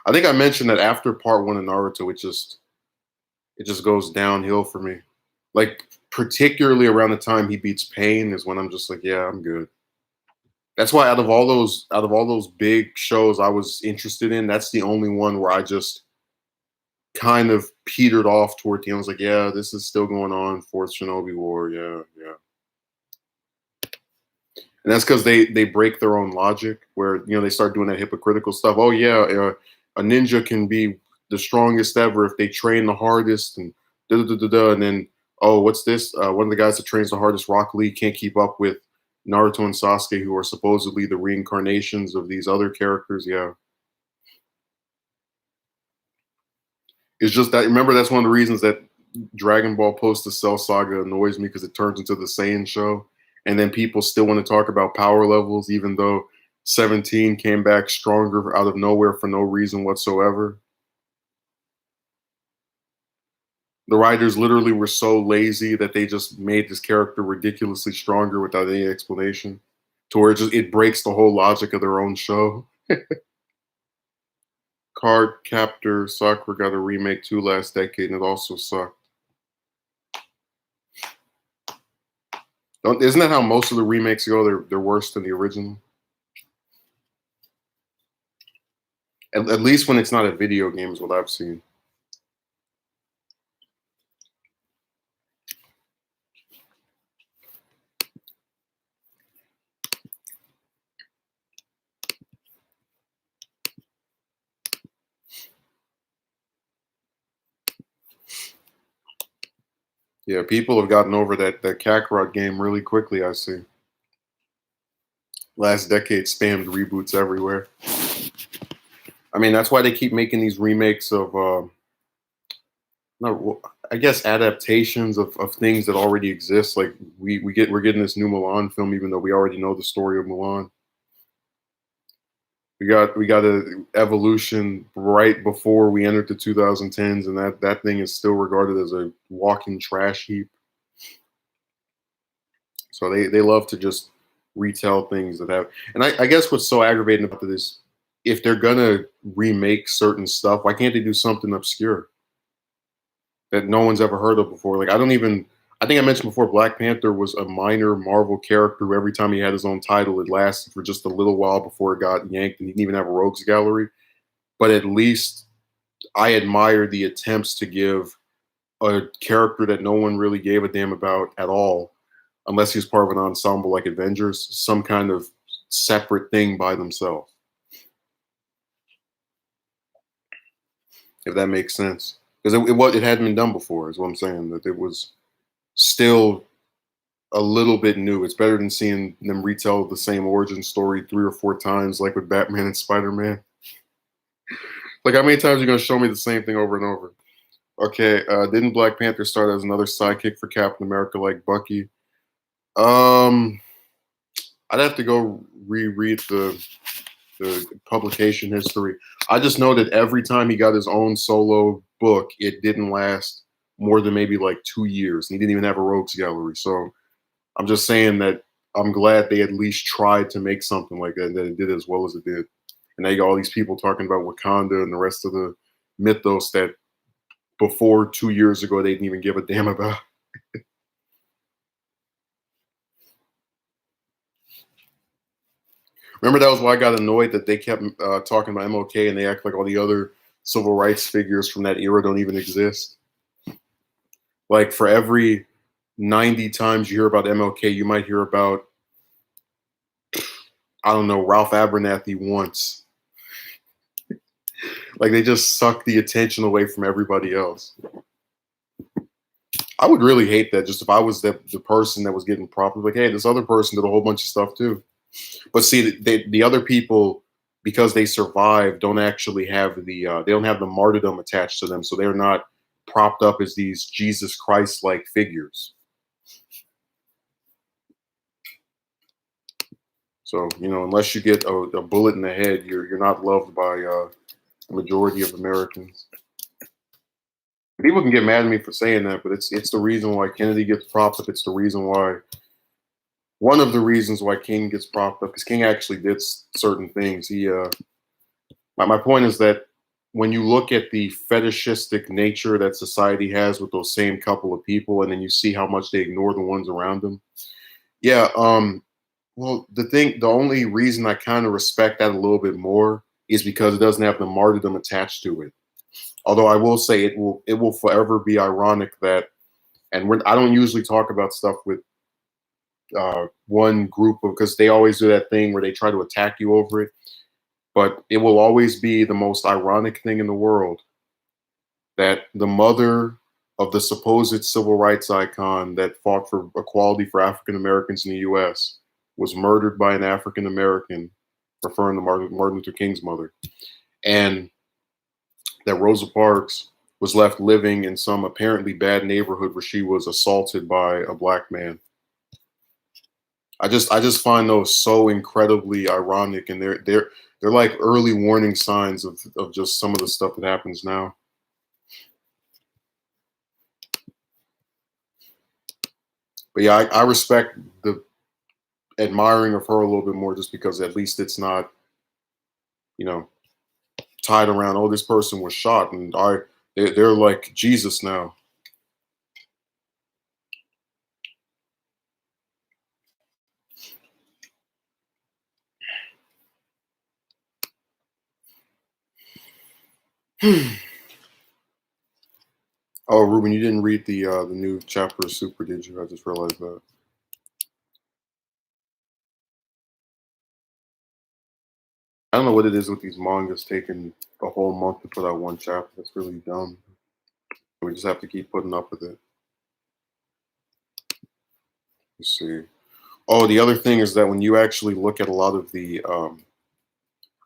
I think I mentioned that after part one of Naruto, it just goes downhill for me. Like particularly around the time he beats Pain is when I'm just like, yeah, I'm good. That's why out of all those big shows I was interested in, that's the only one where I just kind of petered off toward the end. I was like, yeah, this is still going on. Fourth Shinobi War, yeah, yeah. And that's because they break their own logic, where they start doing that hypocritical stuff. Oh yeah, a ninja can be the strongest ever if they train the hardest, and da da da da da. And then, oh, what's this? One of the guys that trains the hardest, Rock Lee, can't keep up with Naruto and Sasuke, who are supposedly the reincarnations of these other characters. Yeah, it's just that. Remember, that's one of the reasons that Dragon Ball Post the Cell Saga annoys me, because it turns into the Saiyan show, and then people still want to talk about power levels, even though 17 came back stronger out of nowhere for no reason whatsoever. The writers literally were so lazy that they just made this character ridiculously stronger without any explanation, to where it breaks the whole logic of their own show. Card Captor Sakura got a remake too last decade, and it also sucked. Isn't that how most of the remakes go? They're worse than the original. At least when it's not a video game, is what I've seen. Yeah, people have gotten over that Kakarot game really quickly, I see. Last decade spammed reboots everywhere. I mean, that's why they keep making these remakes of, no, I guess adaptations of things that already exist. Like we're getting this new Mulan film, even though we already know the story of Mulan. We got a evolution right before we entered the 2010s, and that thing is still regarded as a walking trash heap. So they love to just retell things that have. And I guess what's so aggravating about it is, if they're gonna remake certain stuff, why can't they do something obscure that no one's ever heard of before? Like I think I mentioned before, Black Panther was a minor Marvel character who every time he had his own title, it lasted for just a little while before it got yanked, and he didn't even have a rogues gallery. But at least I admire the attempts to give a character that no one really gave a damn about at all, unless he's part of an ensemble like Avengers, some kind of separate thing by themselves. If that makes sense. Because it hadn't been done before, is what I'm saying. That it was still a little bit new. It's better than seeing them retell the same origin story 3 or 4 times, like with Batman and Spider-Man. Like, how many times are you going to show me the same thing over and over? Okay, didn't Black Panther start as another sidekick for Captain America like Bucky? I'd have to go reread the publication history. I just know that every time he got his own solo book, it didn't last more than maybe like 2 years. He didn't even have a rogues gallery. So I'm just saying that I'm glad they at least tried to make something like that, and that it did as well as it did. And now you got all these people talking about Wakanda and the rest of the mythos that before 2 years ago they didn't even give a damn about. Remember that was why I got annoyed that they kept talking about MLK and they act like all the other civil rights figures from that era don't even exist. Like for every 90 times you hear about MLK, you might hear about, I don't know, Ralph Abernathy once. Like they just suck the attention away from everybody else. I would really hate that just if I was the person that was getting propped, like, hey, this other person did a whole bunch of stuff too. But see, the other people, because they survived, don't actually have they don't have the martyrdom attached to them, so they're not propped up as these Jesus Christ like figures. So unless you get a bullet in the head, you're not loved by the majority of Americans. People can get mad at me for saying that, but it's the reason why Kennedy gets propped up. It's the reason why one of the reasons why King gets propped up, because King actually did certain things. My point is that when you look at the fetishistic nature that society has with those same couple of people, and then you see how much they ignore the ones around them. Yeah. Well, the only reason I kind of respect that a little bit more is because it doesn't have the martyrdom attached to it. Although I will say it will forever be ironic that, and I don't usually talk about stuff with one group because they always do that thing where they try to attack you over it. But it will always be the most ironic thing in the world that the mother of the supposed civil rights icon that fought for equality for African Americans in the U.S. was murdered by an African American, referring to Martin Luther King's mother, and that Rosa Parks was left living in some apparently bad neighborhood where she was assaulted by a black man. I just find those so incredibly ironic, and they're like early warning signs of just some of the stuff that happens now. But yeah, I respect the admiring of her a little bit more, just because at least it's not, you know, tied around. Oh, this person was shot, and they're like Jesus now. Oh, Ruben, you didn't read the new chapter of Super, did you? I just realized that. I don't know what it is with these mangas taking a whole month to put out one chapter. That's really dumb. We just have to keep putting up with it. Let's see. Oh, the other thing is that when you actually look at a lot of the,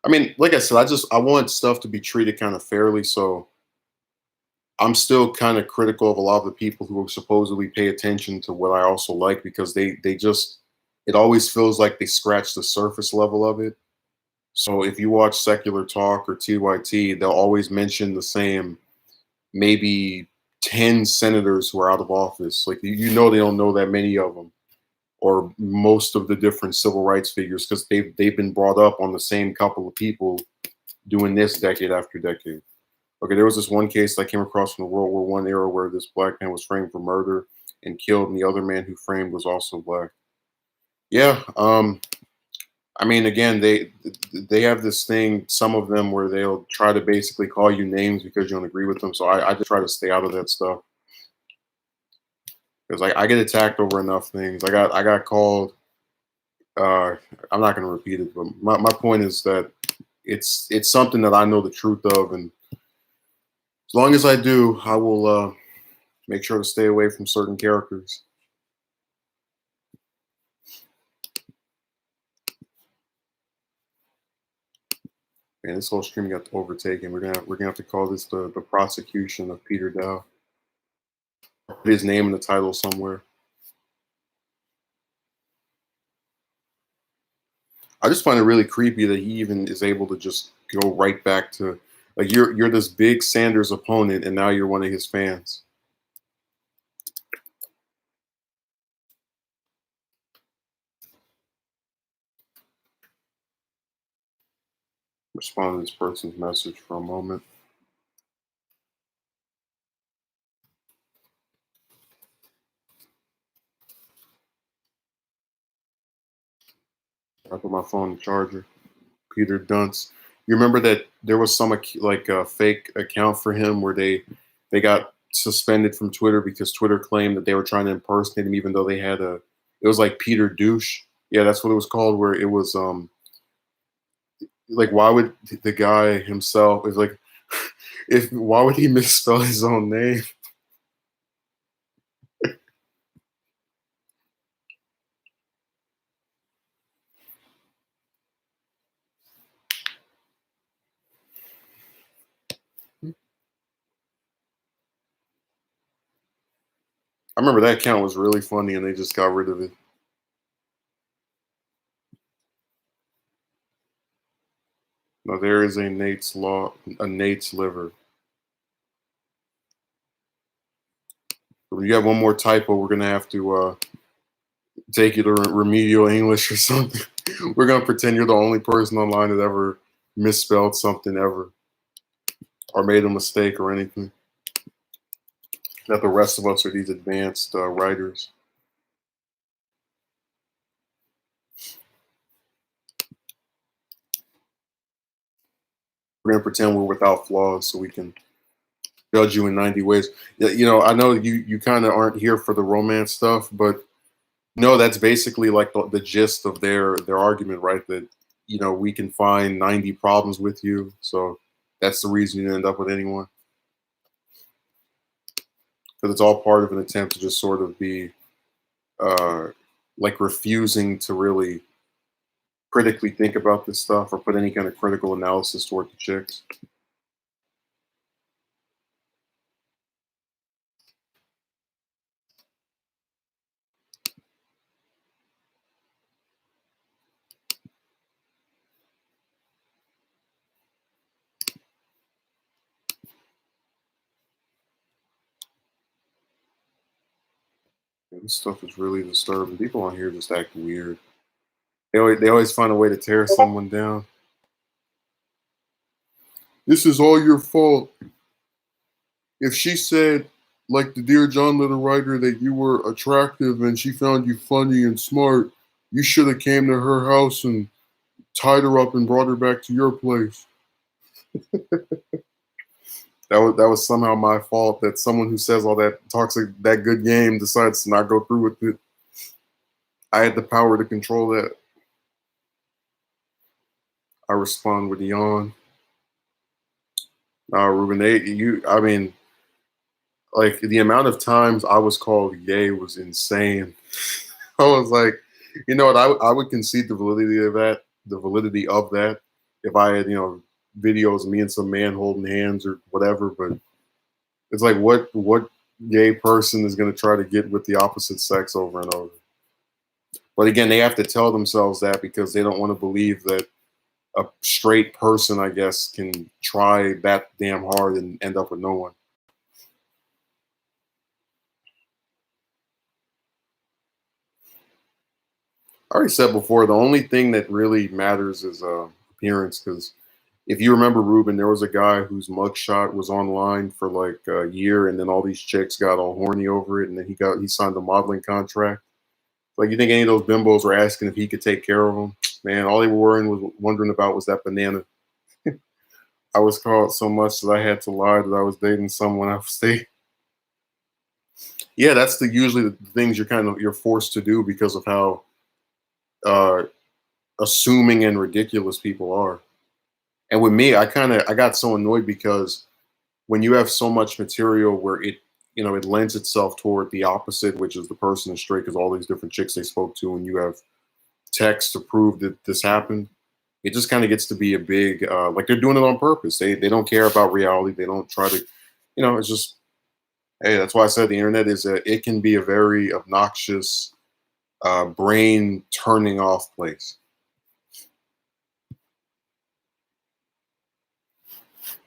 I mean, like I said, I want stuff to be treated kind of fairly. So I'm still kind of critical of a lot of the people who supposedly pay attention to what I also like, because they just, it always feels like they scratch the surface level of it. So if you watch Secular Talk or TYT, they'll always mention the same maybe 10 senators who are out of office. Like they don't know that many of them, or most of the different civil rights figures, because they've been brought up on the same couple of people doing this decade after decade. Okay, there was this one case I came across from the World War I era where this black man was framed for murder and killed, and the other man who framed was also black. Yeah, I mean, again, they have this thing, some of them, where they'll try to basically call you names because you don't agree with them. So I just try to stay out of that stuff, because I get attacked over enough things. I got called. Uh, I'm not going to repeat it, but my point is that it's something that I know the truth of, and as long as I do, I will make sure to stay away from certain characters. Man, this whole stream got overtaken. We're gonna have to call this the prosecution of Peter Dow. Put his name in the title somewhere. I just find it really creepy that he even is able to just go right back to, like, you're this big Sanders opponent and now you're one of his fans. Respond to this person's message for a moment. put my phone in the charger. Peter Dunce. You remember that there was some like a fake account for him where they got suspended from Twitter because Twitter claimed that they were trying to impersonate him, even though they had a. It was like Peter Douche. Yeah, that's what it was called. Where it was like, why would the guy himself is like, if why would he misspell his own name? I remember that account was really funny, and they just got rid of it. Now there is a Nate's law, a Nate's liver. If you have one more typo, we're gonna have to take you to remedial English or something. We're gonna pretend you're the only person online that ever misspelled something ever, or made a mistake or anything. That the rest of us are these advanced writers. We're gonna pretend we're without flaws, so we can judge you in 90 ways. Yeah, you know, I know you kind of aren't here for the romance stuff, but no, that's basically like the gist of their argument, right? That we can find 90 problems with you, so that's the reason you end up with anyone, because it's all part of an attempt to just sort of be like refusing to really critically think about this stuff or put any kind of critical analysis toward the chicks. Yeah, this stuff is really disturbing. People on here just act weird. They always find a way to tear someone down. This is all your fault. If she said, like the Dear John Little writer, that you were attractive and she found you funny and smart, you should have came to her house and tied her up and brought her back to your place. That was somehow my fault that someone who says all that talks that good game decides to not go through with it. I had the power to control that. I respond with yawn. Ruben, I mean, like the amount of times I was called gay was insane. I was like, you know what? I would concede the validity of that, if I had videos of me and some man holding hands or whatever. But it's like, what gay person is going to try to get with the opposite sex over and over? But again, they have to tell themselves that because they don't want to believe that a straight person, I guess, can try that damn hard and end up with no one. I already said before, the only thing that really matters is appearance. Because if you remember, Ruben, there was a guy whose mugshot was online for like a year, and then all these chicks got all horny over it, and then he signed a modeling contract. Like, you think any of those bimbos were asking if he could take care of them? Man, all they were wondering about was that banana. I was called so much that I had to lie that I was dating someone out of state. Yeah, that's usually the things you're forced to do because of how uh, assuming and ridiculous people are. And with me, I got so annoyed because when you have so much material where it lends itself toward the opposite, which is the person is straight because all these different chicks they spoke to, and you have text to prove that this happened, it just kind of gets to be a big like they're doing it on purpose. They don't care about reality. They don't try to, it's just, hey, that's why I said the internet it can be a very obnoxious, brain turning off place.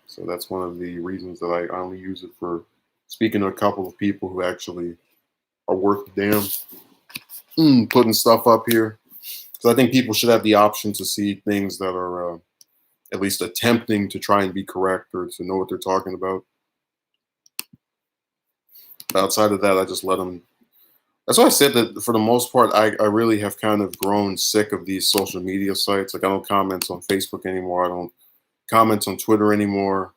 So that's one of the reasons that I only use it for speaking to a couple of people who actually are worth the damn putting stuff up here. So I think people should have the option to see things that are at least attempting to try and be correct or to know what they're talking about. Outside of that, I just let them That's why I said that for the most part, I really have kind of grown sick of these social media sites. Like I don't comment on Facebook anymore. I don't comment on Twitter anymore.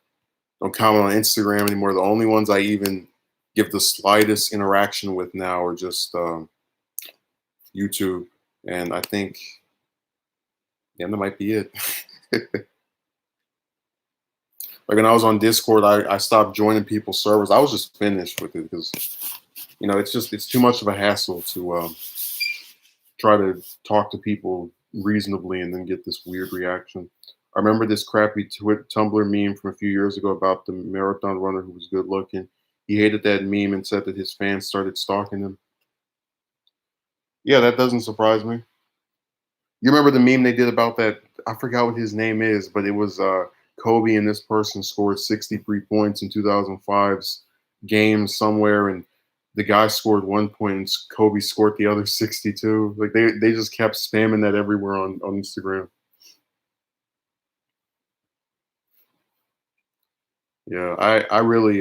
Don't comment on Instagram anymore. The only ones I even give the slightest interaction with now are just YouTube. And I think, yeah, that might be it. Like when I was on Discord, I stopped joining people's servers. I was just finished with it because it's too much of a hassle to try to talk to people reasonably and then get this weird reaction. I remember this crappy Tumblr meme from a few years ago about the marathon runner who was good looking. He hated that meme and said that his fans started stalking him. Yeah, that doesn't surprise me. You remember the meme they did about that? I forgot what his name is, but it was Kobe and this person scored 63 points in 2005's game somewhere, and the guy scored 1 point and Kobe scored the other 62. Like they just kept spamming that everywhere on Instagram. Yeah, I really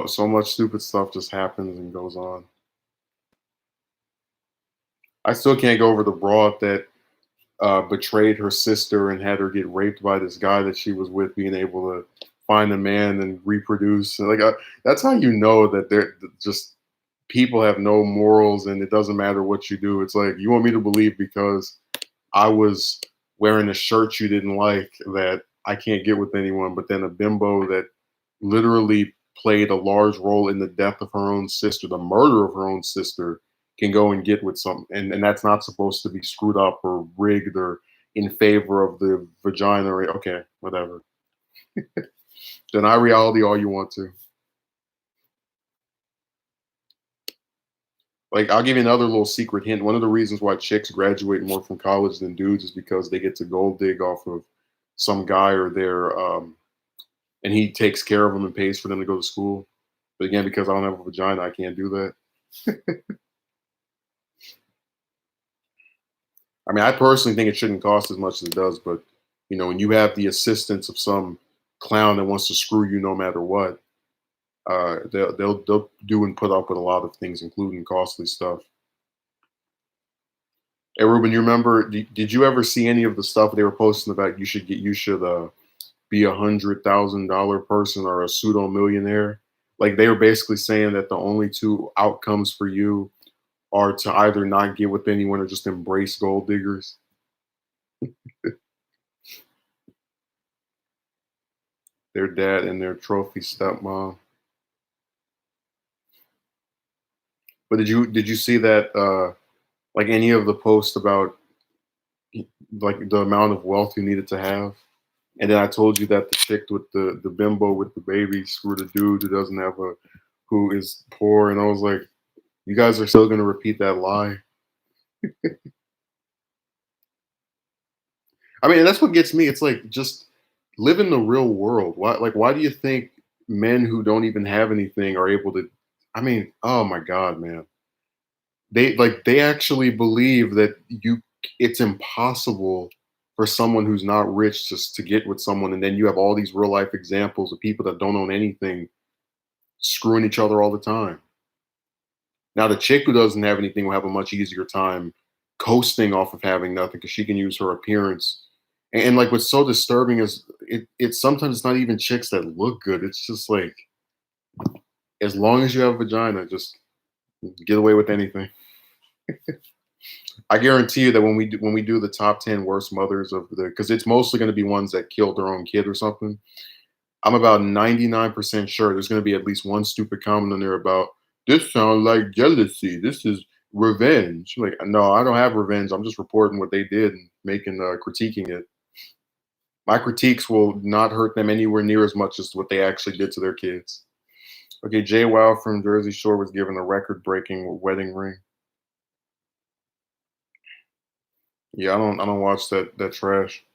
so much stupid stuff just happens and goes on. I still can't go over the broad that betrayed her sister and had her get raped by this guy that she was with, being able to find a man and reproduce. Like that's how you know that they're just people have no morals and it doesn't matter what you do. It's like you want me to believe because I was wearing a shirt you didn't like that I can't get with anyone, but then a bimbo that literally played a large role in the death of her own sister, the murder of her own sister, can go and get with something. And that's not supposed to be screwed up or rigged or in favor of the vagina. Or, okay, whatever. Deny reality all you want to. Like, I'll give you another little secret hint. One of the reasons why chicks graduate more from college than dudes is because they get to gold dig off of some guy or their and he takes care of them and pays for them to go to school. But again, because I don't have a vagina, I can't do that. I mean, I personally think it shouldn't cost as much as it does, but when you have the assistance of some clown that wants to screw you no matter what, they'll do and put up with a lot of things, including costly stuff. Hey, Ruben, you remember? Did you ever see any of the stuff they were posting about? You should be $100,000 person or a pseudo millionaire. Like they were basically saying that the only two outcomes for you are to either not get with anyone or just embrace gold diggers. Their dad and their trophy stepmom. But did you see that like any of the posts about like the amount of wealth you needed to have? And then I told you that the chick with the bimbo with the baby screwed a dude who is poor, and I was like, you guys are still gonna repeat that lie. I mean, that's what gets me. It's like just live in the real world. Why do you think men who don't even have anything are able to? I mean, oh my God, man. They actually believe that it's impossible for someone who's not rich just to get with someone, and then you have all these real life examples of people that don't own anything screwing each other all the time. Now the chick who doesn't have anything will have a much easier time coasting off of having nothing because she can use her appearance. And like what's so disturbing is it's sometimes it's not even chicks that look good. It's just like as long as you have a vagina, just get away with anything. I guarantee you that when we do the top 10 worst mothers of the because it's mostly going to be ones that killed their own kid or something. I'm about 99% sure there's going to be at least one stupid comment in there about this sounds like jealousy. This is revenge. Like, no, I don't have revenge. I'm just reporting what they did and making critiquing it. My critiques will not hurt them anywhere near as much as what they actually did to their kids. Okay, Jay Wow from Jersey Shore was given a record-breaking wedding ring. Yeah, I don't watch that trash.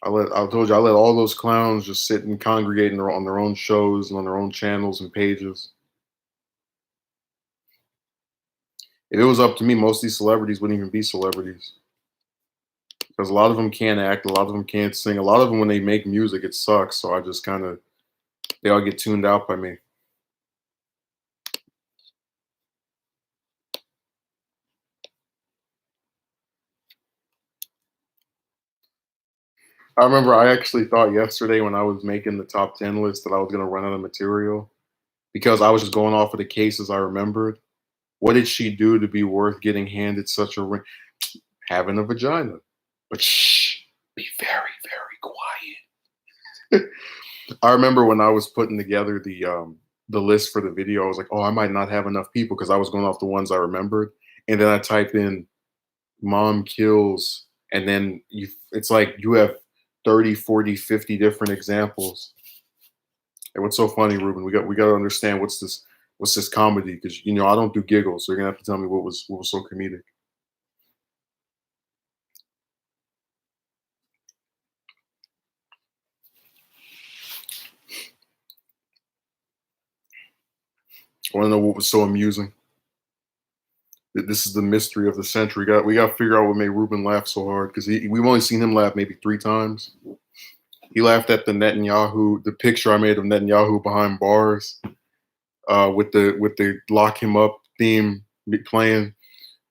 I told you I let all those clowns just sit and congregate on their own shows and on their own channels and pages. If it was up to me, most of these celebrities wouldn't even be celebrities because a lot of them can't act, a lot of them can't sing, a lot of them when they make music, it sucks. So I just kind of they all get tuned out by me. I remember I actually thought yesterday when I was making the top 10 list that I was going to run out of material because I was just going off of the cases I remembered. What did she do to be worth getting handed such a ring? Having a vagina. But shh, be very, very quiet. I remember when I was putting together the list for the video, I was like, oh, I might not have enough people because I was going off the ones I remembered. And then I type in mom kills, and then it's like you have 30, 40, 50 different examples. And what's so funny, Ruben? We got to understand what's this comedy, because I don't do giggles, so you're gonna have to tell me what was so comedic. I want to know what was so amusing. This is the mystery of the century. We got to figure out what made Ruben laugh so hard, because we've only seen him laugh maybe 3 times. He laughed at the picture I made of Netanyahu behind bars, with the lock him up theme playing,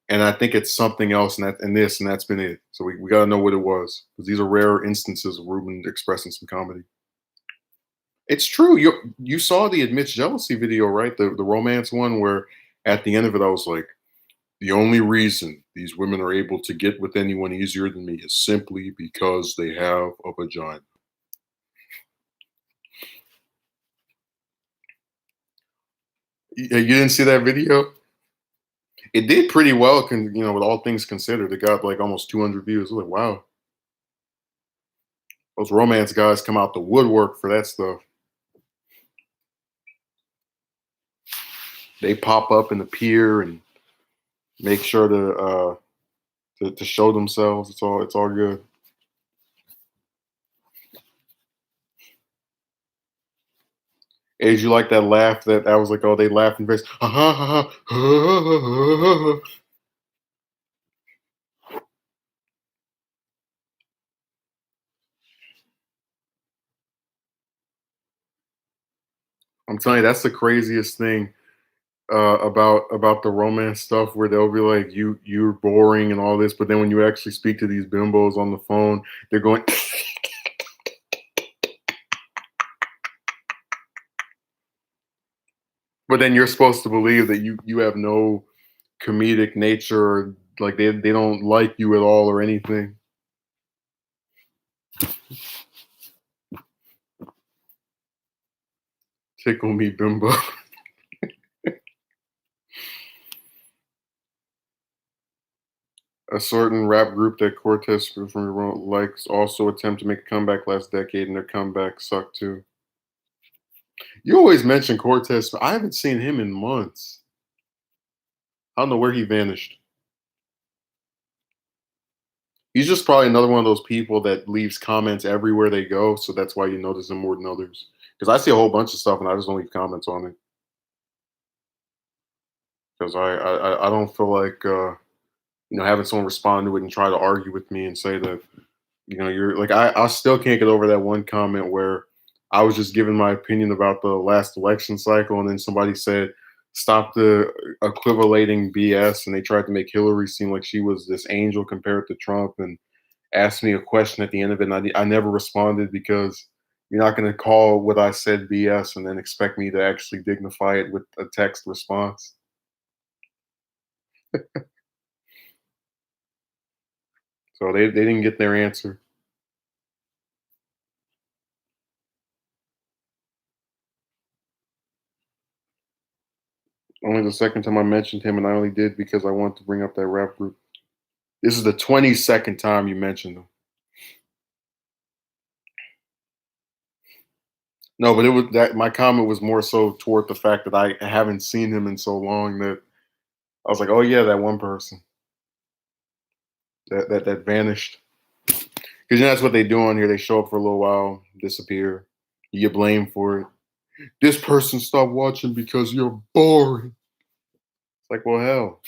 and I think it's something else, and that's been it. So we got to know what it was, because these are rare instances of Ruben expressing some comedy. It's true. You saw the admits jealousy video, right? The romance one, where at the end of it I was like, the only reason these women are able to get with anyone easier than me is simply because they have a vagina. You didn't see that video? It did pretty well, with all things considered. It got like almost 200 views. I was like, wow, those romance guys come out the woodwork for that stuff. They pop up and appear and make sure to show themselves. It's all good. Hey, did you like that laugh that I was like, oh, they laughing face? I'm telling you, that's the craziest thing about the romance stuff, where they'll be like, you're boring and all this, but then when you actually speak to these bimbos on the phone, they're going. But then you're supposed to believe that you have no comedic nature, or like they don't like you at all or anything. Tickle me, bimbo. A certain rap group that Cortez from likes also attempt to make a comeback last decade, and their comeback sucked too. You always mention Cortez, but I haven't seen him in months. I don't know where he vanished. He's just probably another one of those people that leaves comments everywhere they go, so that's why you notice him more than others. Because I see a whole bunch of stuff and I just don't leave comments on it, because I don't feel like having someone respond to it and try to argue with me and say that you're like, I still can't get over that one comment where I was just giving my opinion about the last election cycle, and then somebody said, stop the equivalating BS, and they tried to make Hillary seem like she was this angel compared to Trump, and asked me a question at the end of it, and I never responded, because you're not going to call what I said BS and then expect me to actually dignify it with a text response. So they didn't get their answer. Only the second time I mentioned him, and I only did because I wanted to bring up that rap group. This is the 22nd time you mentioned him. No, but it was that my comment was more so toward the fact that I haven't seen him in so long that I was like, oh yeah, that one person that vanished. Because that's what they do on here. They show up for a little while, disappear. You get blamed for it. This person stopped watching because you're boring. It's like, well, hell.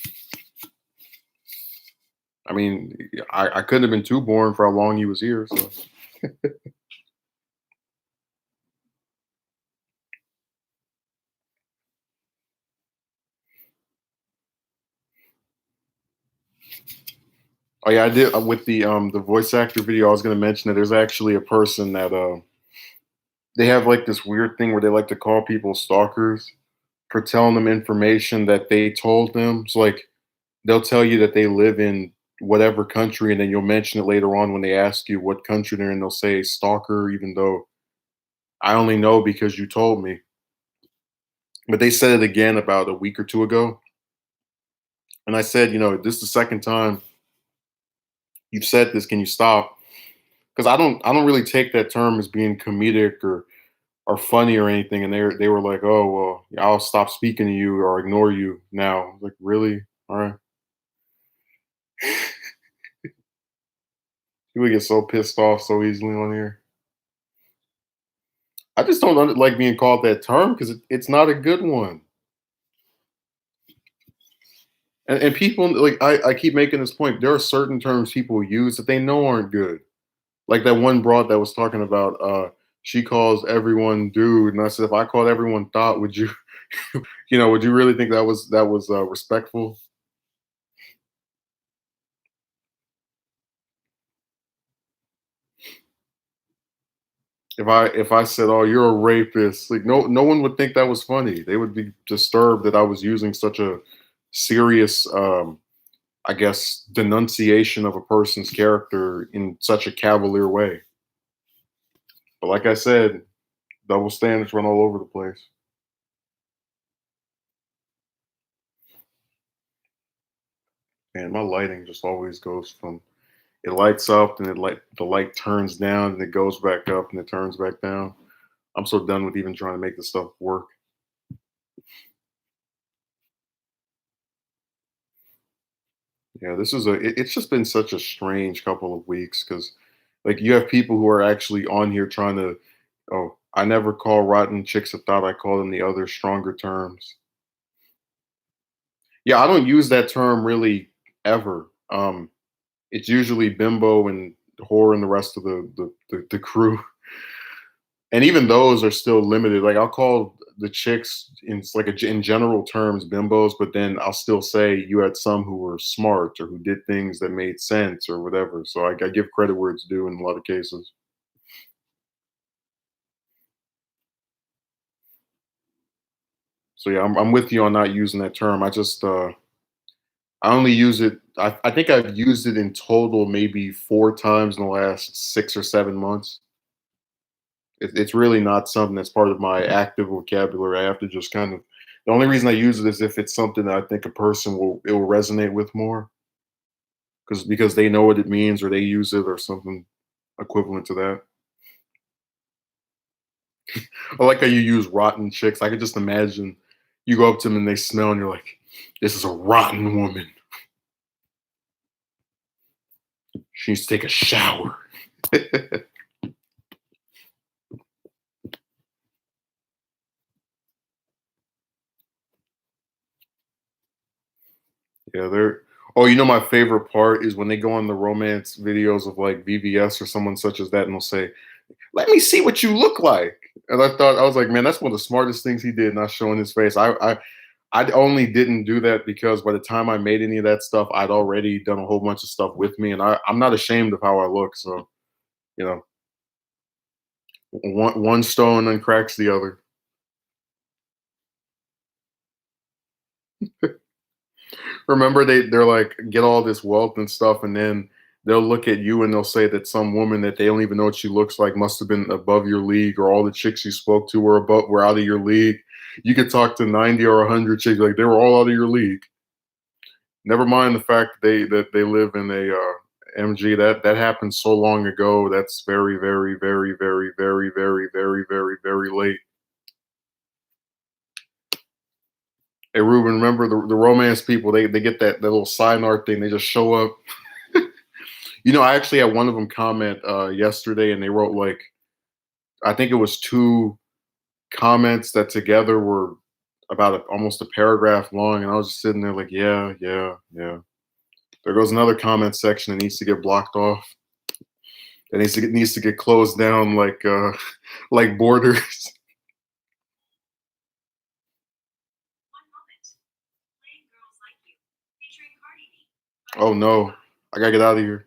I mean, I couldn't have been too boring for how long he was here. So oh yeah, I did with the voice actor video. I was going to mention that there's actually a person that they have like this weird thing where they like to call people stalkers for telling them information that they told them. So like they'll tell you that they live in whatever country, and then you'll mention it later on when they ask you what country they're in. They'll say stalker, even though I only know because you told me. But they said it again about a week or two ago, and I said, this is the second time you've said this. Can you stop? Because I don't really take that term as being comedic or funny or anything. And they were like, oh well, I'll stop speaking to you or ignore you now. I was like, really? All right. People get so pissed off so easily on here. I just don't like being called that term because it's not a good one. And people like I keep making this point. There are certain terms people use that they know aren't good. Like that one broad that was talking about. She calls everyone dude, and I said if I called everyone thought, would you, would you really think that was respectful? If I said, "Oh, you're a rapist," like no one would think that was funny. They would be disturbed that I was using such a serious, I guess, denunciation of a person's character in such a cavalier way. But like I said, double standards run all over the place. And my lighting just always goes from it lights up and the light turns down and it goes back up and it turns back down. I'm so done with even trying to make this stuff work. Yeah, it's just been such a strange couple of weeks because like you have people who are actually on here trying to, oh, I never call rotten chicks a thought, I call them the other stronger terms. Yeah, I don't use that term really ever. It's usually bimbo and whore and the rest of the crew. And even those are still limited. Like I'll call the chicks in general terms bimbos, but then I'll still say you had some who were smart or who did things that made sense or whatever. So I give credit where it's due in a lot of cases. So yeah, I'm with you on not using that term. I only use it. I think I've used it in total maybe 4 times in the last 6 or 7 months. It's really not something that's part of my active vocabulary. I have to just kind of. The only reason I use it is if it's something that I think a person will resonate with more, because they know what it means or they use it or something equivalent to that. I like how you use rotten chicks. I could just imagine you go up to them and they smell and you're like, "This is a rotten woman. She needs to take a shower." Yeah, they're. Oh, my favorite part is when they go on the romance videos of like VVS or someone such as that, and they'll say, "Let me see what you look like." And I was like, man, that's one of the smartest things he did, not showing his face. I only didn't do that because by the time I made any of that stuff, I'd already done a whole bunch of stuff with me, and I'm not ashamed of how I look. So you know, one stone uncracks the other. Remember, they're like get all this wealth and stuff, and then they'll look at you and they'll say that some woman that they don't even know what she looks like must have been above your league, or all the chicks you spoke to were out of your league. You could talk to 90 or 100 chicks like they were all out of your league. Never mind the fact that they live in a MG. That happened so long ago. That's very very very very very very very very very late. Hey Ruben, remember the romance people? They get that little sign art thing. They just show up. I actually had one of them comment yesterday, and they wrote like I think it was two comments that together were about almost a paragraph long, and I was just sitting there like, yeah, yeah, yeah. There goes another comment section that needs to get blocked off. That needs to get closed down like borders. Oh no, I gotta get out of here.